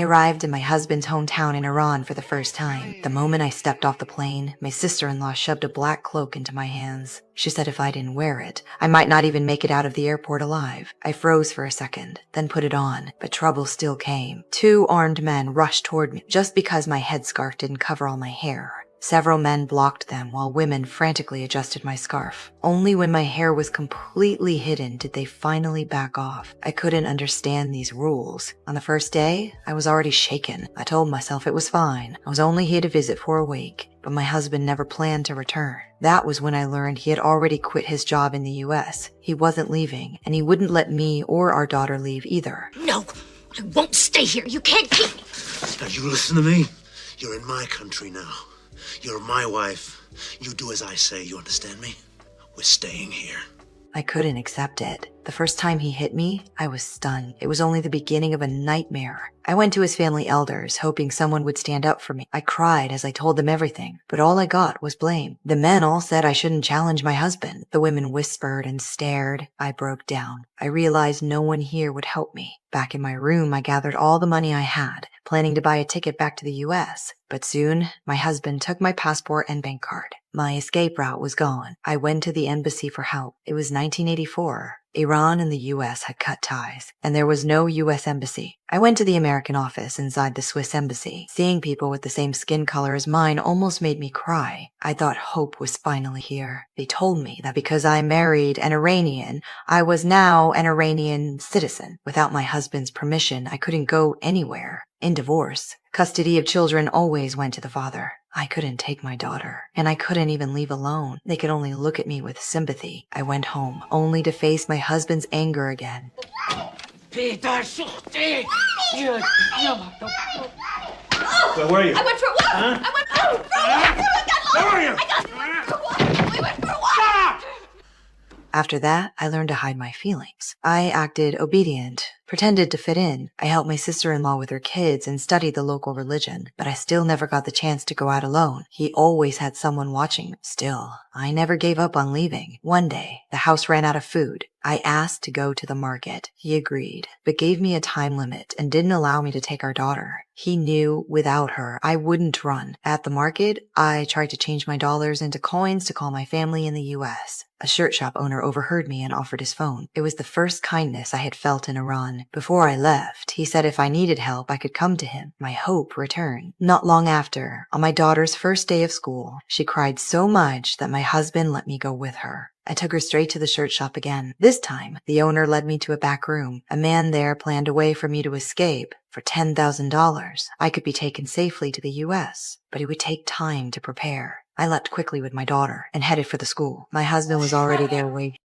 I arrived in my husband's hometown in Iran for the first time. The moment I stepped off the plane, my sister-in-law shoved a black cloak into my hands. She said if I didn't wear it, I might not even make it out of the airport alive. I froze for a second, then put it on, but trouble still came. 2 armed men rushed toward me just because my headscarf didn't cover all my hair. Several men blocked them while women frantically adjusted my scarf. Only when my hair was completely hidden did they finally back off. I couldn't understand these rules. On the first day, I was already shaken. I told myself it was fine. I was only here to visit for a week, but my husband never planned to return. That was when I learned he had already quit his job in the US. He wasn't leaving, and he wouldn't let me or our daughter leave either. No, I won't stay here. You can't keep me. Now you listen to me. You're in my country now. You're my wife. You do as I say, you understand me? We're staying here. I couldn't accept it. The first time he hit me, I was stunned. It was only the beginning of a nightmare. I went to his family elders, hoping someone would stand up for me. I cried as I told them everything, but all I got was blame. The men all said I shouldn't challenge my husband. The women whispered and stared. I broke down. I realized no one here would help me. Back in my room, I gathered all the money I had, planning to buy a ticket back to the US. But soon, my husband took my passport and bank card. My escape route was gone. I went to the embassy for help. It was 1984. Iran and the US had cut ties, and there was no US embassy. I went to the American office inside the Swiss embassy. Seeing people with the same skin color as mine almost made me cry. I thought hope was finally here. They told me that because I married an Iranian, I was now an Iranian citizen. Without my husband's permission, I couldn't go anywhere. In divorce, custody of children always went to the father. I couldn't take my daughter, and I couldn't even leave alone. They could only look at me with sympathy. I went home, only to face my husband's anger again. Where were you? I went for a walk. Huh? I went for a walk. I got lost. Where were you? I got lost. We went for a walk. After that, I learned to hide my feelings. I acted obedient, pretended to fit in. I helped my sister-in-law with her kids and studied the local religion, but I still never got the chance to go out alone. He always had someone watching me. Still, I never gave up on leaving. One day, the house ran out of food. I asked to go to the market. He agreed, but gave me a time limit and didn't allow me to take our daughter. He knew without her, I wouldn't run. At the market, I tried to change my dollars into coins to call my family in the US. A shirt shop owner overheard me and offered his phone. It was the first kindness I had felt in Iran. Before I left, he said if I needed help, I could come to him. My hope returned. Not long after, on my daughter's first day of school, she cried so much that my husband let me go with her. I took her straight to the shirt shop again. This time, the owner led me to a back room. A man there planned a way for me to escape. For $10,000, I could be taken safely to the US, but it would take time to prepare. I left quickly with my daughter and headed for the school. My husband was already there waiting.